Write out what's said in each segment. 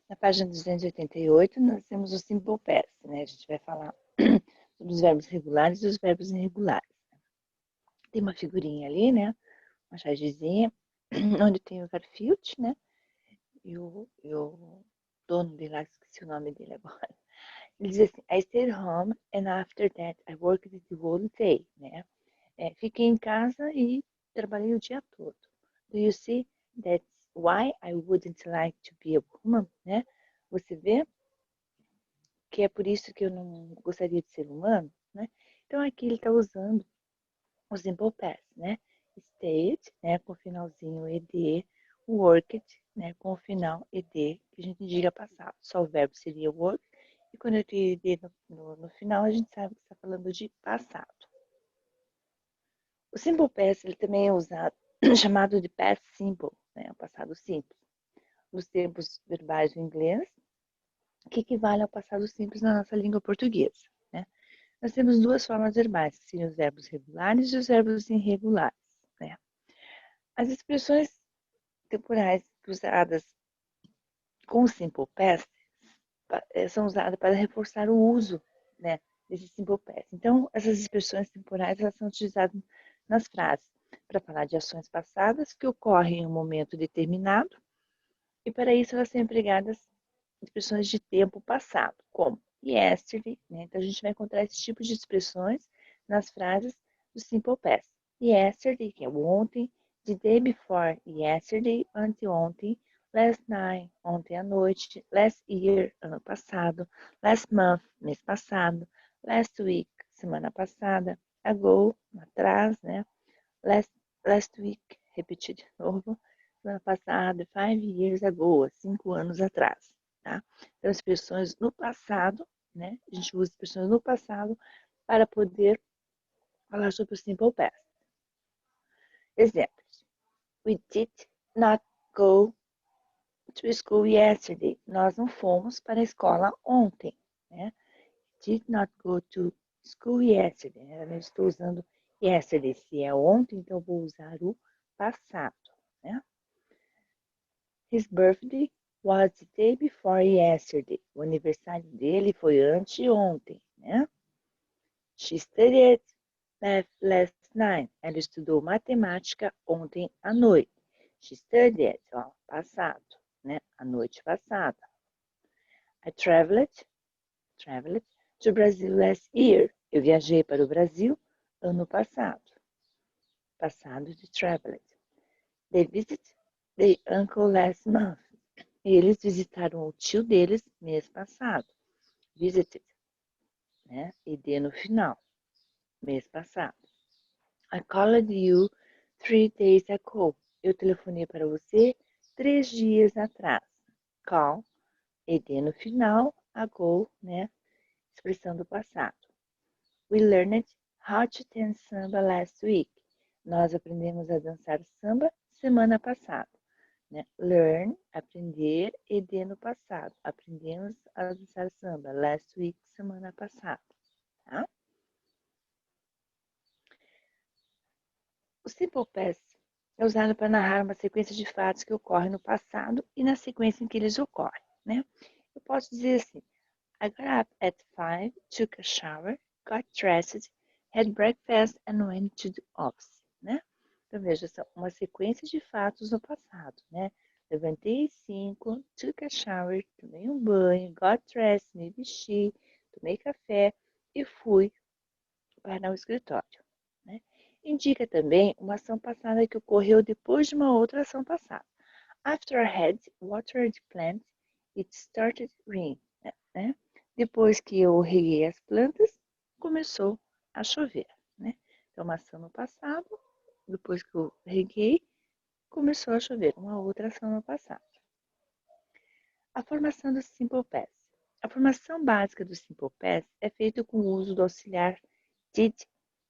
Na página 288, nós temos o Simple Past, né? A gente vai falar sobre os verbos regulares e os verbos irregulares. Tem uma figurinha ali, né? Uma chargezinha, onde tem o Garfield, né? E o dono dele lá, esqueci o nome dele agora. Ele diz assim, I stayed home and after that I worked the whole day, né? Fiquei em casa e trabalhei o dia todo. Do you see? That's why I wouldn't like to be a woman, né? Você vê que é por isso que eu não gostaria de ser humano, né? Então aqui ele está usando o simple past, né? Stayed, né, com o finalzinho ed, worked, né, com o final ed, que a gente indica passado. Só o verbo seria work, e quando eu tenho ed no final, a gente sabe que está falando de passado. O simple past ele também é usado, chamado de past simple, né, o passado simples. Nos tempos verbais do inglês, que equivale ao passado simples na nossa língua portuguesa, né? Nós temos duas formas verbais, que seriam os verbos regulares e os verbos irregulares, né? As expressões temporais usadas com o simple past são usadas para reforçar o uso, né, desse simple past. Então, essas expressões temporais elas são utilizadas nas frases para falar de ações passadas que ocorrem em um momento determinado e para isso elas são empregadas expressões de tempo passado, como yesterday, né? Então a gente vai encontrar esse tipo de expressões nas frases do simple past. Yesterday, que é ontem, the day before yesterday, anteontem, last night, ontem à noite, last year, ano passado, last month, mês passado, last week, semana passada, ago, atrás, né? Last week, repetir de novo, semana passada, 5 years ago, 5 anos atrás, tá? Então, expressões no passado, né? A gente usa expressões no passado para poder falar sobre o simple past. Exemplos. We did not go to school yesterday. Nós não fomos para a escola ontem, né? Did not go to school yesterday. Eu estou usando yesterday. Se é ontem, então eu vou usar o passado, né? His birthday was the day before yesterday. O aniversário dele foi anteontem, né? She studied math last night. Ela estudou matemática ontem à noite. She studied, ó, passado, né? A noite passada. I traveled to Brazil last year. Eu viajei para o Brasil ano passado. Passado de traveled. They visited their uncle last month. Eles visitaram o tio deles mês passado. Visited, né? Ed no final. Mês passado. I called you 3 days ago. Eu telefonei para você 3 dias atrás. Call, ed no final, ago, né? Expressão do passado. We learned how to dance samba last week. Nós aprendemos a dançar samba semana passada. Né? Learn, aprender, ed no passado. Aprendemos a dançar samba last week, semana passada. Tá? O simple past é usado para narrar uma sequência de fatos que ocorrem no passado e na sequência em que eles ocorrem. Né? Eu posso dizer assim, I got up at 5, took a shower, got dressed, had breakfast and went to the office. Né? Então, veja, são uma sequência de fatos no passado. Né? Levantei às 5, took a shower, tomei um banho, got dressed, me vesti, tomei café e fui para o escritório. Né? Indica também uma ação passada que ocorreu depois de uma outra ação passada. After I had watered the plant, it started raining. Né? Depois que eu reguei as plantas, começou a chover. Né? Então, uma ação no passado, depois que eu reguei, começou a chover. Uma outra ação no passado. A formação do Simple Past. A formação básica do Simple Past é feita com o uso do auxiliar did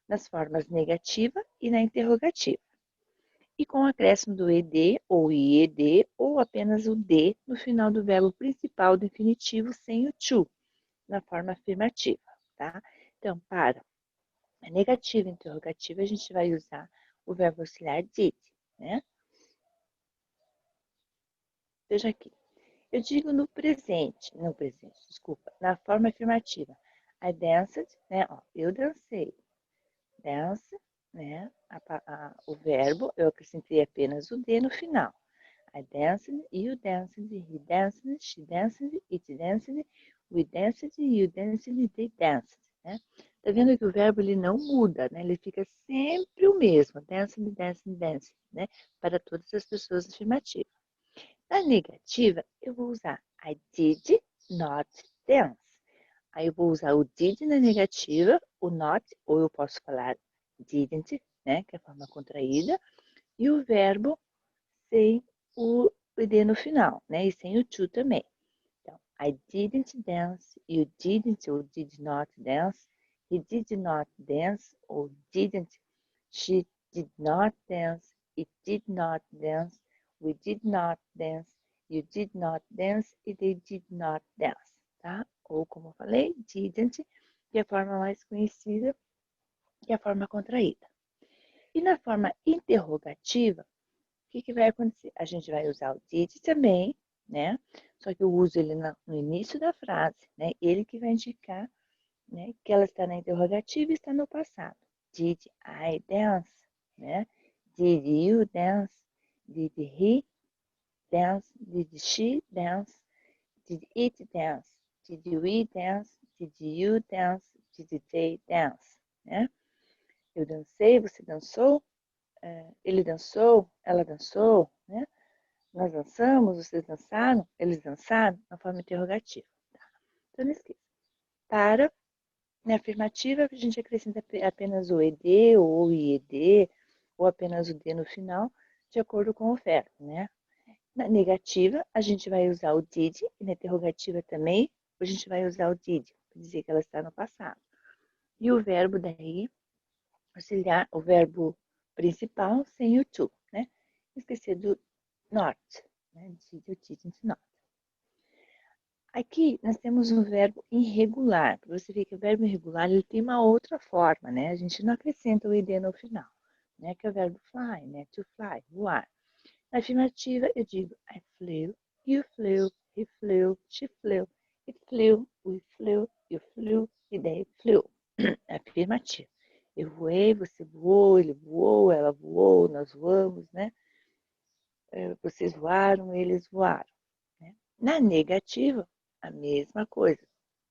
nas formas negativa e na interrogativa. E com o acréscimo do ed ou ied ou apenas o d no final do verbo principal definitivo sem o to, na forma afirmativa, tá? Então, para a negativa e interrogativa, a gente vai usar o verbo auxiliar did, né? Veja aqui. Eu digo no presente, desculpa, na forma afirmativa. I danced, né? Ó, eu dancei. Dance, né? O verbo, eu acrescentei apenas o D no final. I danced, you danced, he danced, she danced, it danced, we danced, you danced, they danced, né? Tá vendo que o verbo ele não muda, né? Ele fica sempre o mesmo, danced, danced, danced, né? Para todas as pessoas afirmativas. Na negativa, eu vou usar I did not dance. Aí eu vou usar o did na negativa, o not, ou eu posso falar didn't, né? Que é a forma contraída, e o verbo sem o ed no final, né? E sem o to também. Então, I didn't dance, you didn't or did not dance, he did not dance or didn't, she did not dance, it did not dance, we did not dance, you did not dance e they did not dance, tá? Ou como eu falei, didn't, que é a forma mais conhecida, que é a forma contraída. E na forma interrogativa, o que vai acontecer? A gente vai usar o did também, né? Só que eu uso ele no início da frase, né? Ele que vai indicar, né, que ela está na interrogativa e está no passado. Did I dance? Né? Did you dance? Did he dance? Did she dance? Did it dance? Did we dance? Did you dance? Did they dance? Né? Eu dancei, você dançou? Ele dançou? Ela dançou? Né? Nós dançamos, vocês dançaram, eles dançaram, na forma interrogativa. Tá? Então, não esqueça. Para, na afirmativa, a gente acrescenta apenas o ed ou o ied, ou apenas o d no final, de acordo com o verbo, né? Na negativa, a gente vai usar o did, e na interrogativa também, a gente vai usar o did, para dizer que ela está no passado. E o verbo daí, auxiliar, o verbo principal sem o to, né? Esquecer do not, né? Did, you didn't, not. Aqui nós temos um verbo irregular. Para você ver que o verbo irregular ele tem uma outra forma, né? A gente não acrescenta o ed no final, né? Que é o verbo fly, né? To fly, voar. Na afirmativa eu digo I flew, you flew, he flew, she flew, it flew, we flew, you flew e they flew. Afirmativa. Eu voei, você voou, ele voou, ela voou, nós voamos, né? Vocês voaram, eles voaram. Né? Na negativa, a mesma coisa,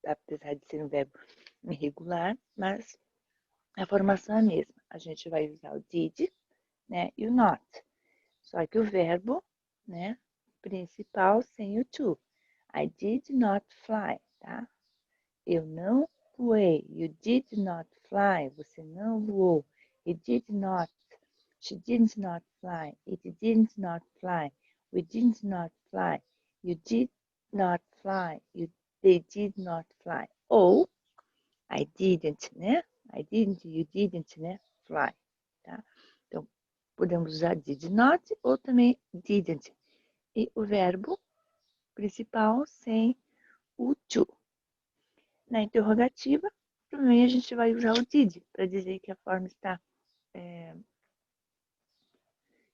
apesar de ser um verbo irregular, mas a formação é a mesma. A gente vai usar o did, né, e o not. Só que o verbo, né, principal sem o to. I did not fly, tá? Eu não voei. You did not fly. Você não voou. He did not. She did not fly. It did not fly. We did not fly. You did not fly. They did not fly. Ou I didn't, né? I didn't, you didn't, né? Fly, tá? Então, podemos usar did not ou também didn't. E o verbo principal sem o to. Na interrogativa, também a gente vai usar o did para dizer que a forma está,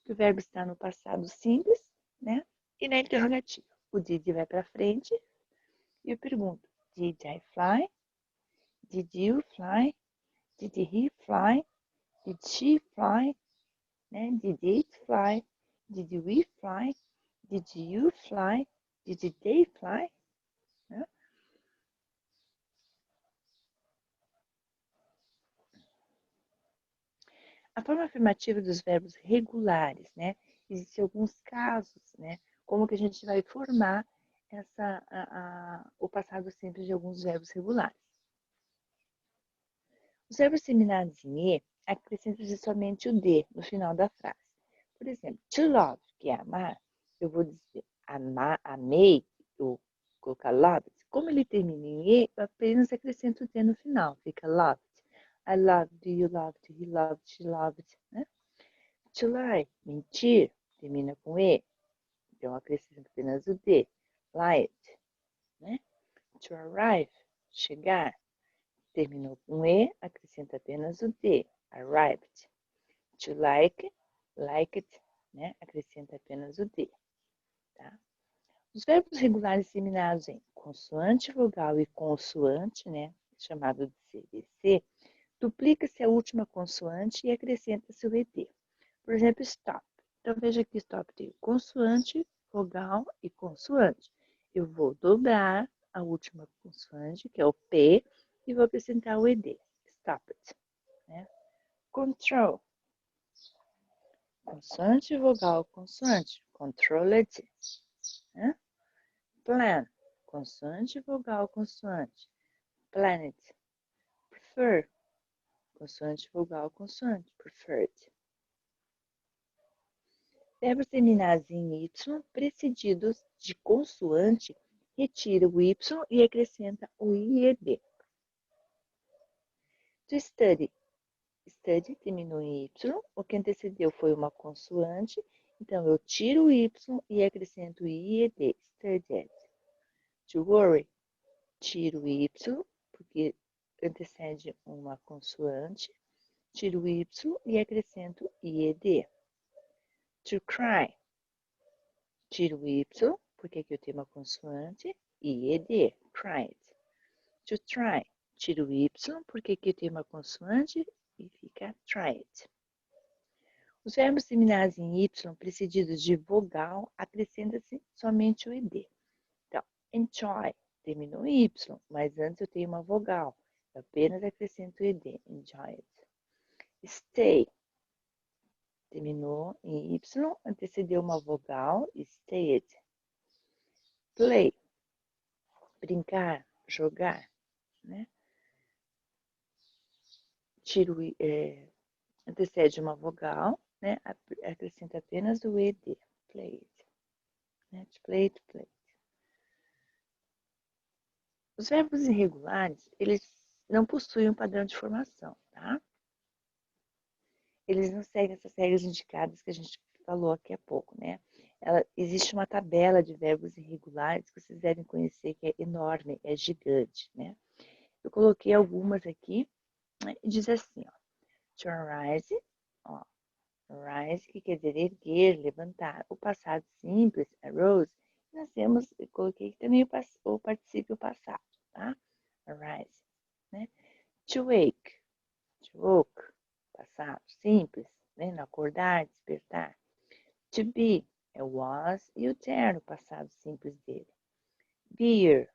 que o verbo está no passado simples, né? E na interrogativa, o did vai para frente e eu pergunto: Did I fly? Did you fly? Did he fly? Did she fly? Né? Did it fly? Did we fly? Did you fly? Did they fly? Né? A forma afirmativa dos verbos regulares, né? Existem alguns casos, né? Como que a gente vai formar o passado simples de alguns verbos regulares. Os verbos terminados em E acrescentam somente o D no final da frase. Por exemplo, to love, que é amar, eu vou dizer amei, eu colocar loved. Como ele termina em E, eu apenas acrescento o D no final, fica loved. I loved, you loved, he loved, she loved, né? To lie, mentir, termina com E, então acrescento apenas o D, lied, né? To arrive, chegar, terminou com E, acrescenta apenas o D, arrived. To like, liked, né? Acrescenta apenas o D, tá? Os verbos regulares terminados em consoante, vogal e consoante, né, chamado de CVC, duplica-se a última consoante e acrescenta-se o ED. Por exemplo, stop. Então, veja que stop tem consoante, vogal e consoante. Eu vou dobrar a última consoante, que é o P, e vou acrescentar o ED. Stop it. Né? Control. Consoante, vogal, consoante. Controlled. Né? Plan. Consoante, vogal, consoante. Planet. Prefer. Consoante, vogal, consoante. Preferred. Verbos terminados em Y, precedidos de consoante, retira o Y e acrescenta o IED. To study. Study terminou em Y, o que antecedeu foi uma consoante, então eu tiro o Y e acrescento o IED. Studied. To worry. Tiro o Y, porque antecede uma consoante, tiro o Y e acrescento IED. To cry. Tiro o Y, porque aqui eu tenho uma consoante, IED, cried. To try. Tiro o Y, porque aqui eu tenho uma consoante e fica tried. Os verbos terminados em Y, precedidos de vogal, acrescenta-se somente o ED. Então, enjoy, terminou em Y, mas antes eu tenho uma vogal. Eu apenas acrescento o ED, enjoyed. Stay, terminou em Y, antecedeu uma vogal, stayed. Play, brincar, jogar, né? Tiro, antecede uma vogal, né? Acrescenta apenas o ED, played, né? To play, to play. Os verbos irregulares, eles não possuem um padrão de formação, tá? Eles não seguem essas regras indicadas que a gente falou aqui há pouco, né? Existe uma tabela de verbos irregulares que vocês devem conhecer, que é enorme, é gigante, né? Eu coloquei algumas aqui, né? E diz assim, ó. To arise, ó. Rise, que quer dizer erguer, levantar. O passado simples, arose. Nós temos, eu coloquei também o particípio passado, tá? Arise, né? To wake, to woke, passado simples, né? Acordar, despertar. To be, é o was e o ter, o passado simples dele. Bear,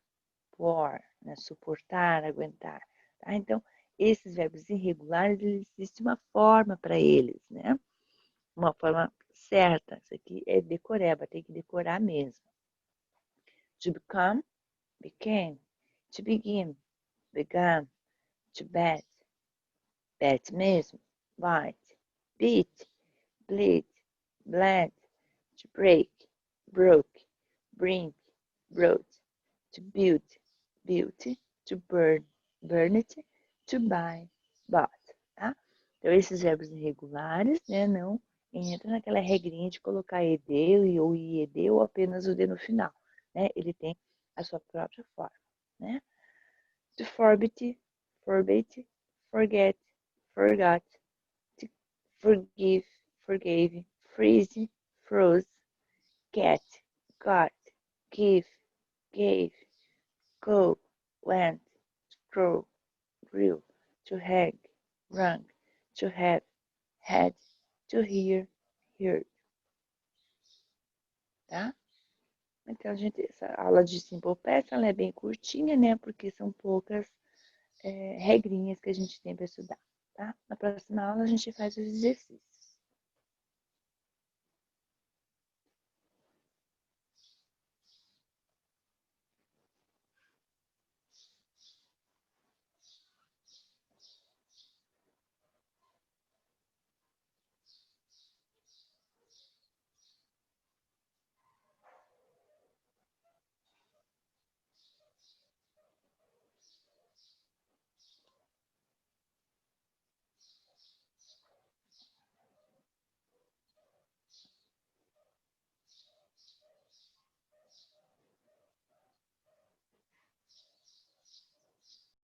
bore, né? Suportar, aguentar. Tá? Então, esses verbos irregulares, existe uma forma para eles, né? Uma forma certa. Isso aqui é decoreba, tem que decorar mesmo. To become, became. To begin, began. To bet, bet mesmo. Bite, beat, bleed, bled. To break, broke, bring, brought. To build, built. To burn, burned. To buy, bought. Tá? Então, esses verbos irregulares, né, não entra naquela regrinha de colocar ED ou IED ou apenas o D no final, né? Ele tem a sua própria forma, né? To forbid, forbid, forget, forgot, to forgive, forgave, freeze, froze, get, got, give, gave, go, went, grow, grew, to hang, rung, to have, had, to hear, heard. Tá? Então, gente, essa aula de Simple Past, ela é bem curtinha, né? Porque são poucas regrinhas que a gente tem para estudar, tá? Na próxima aula a gente faz os exercícios.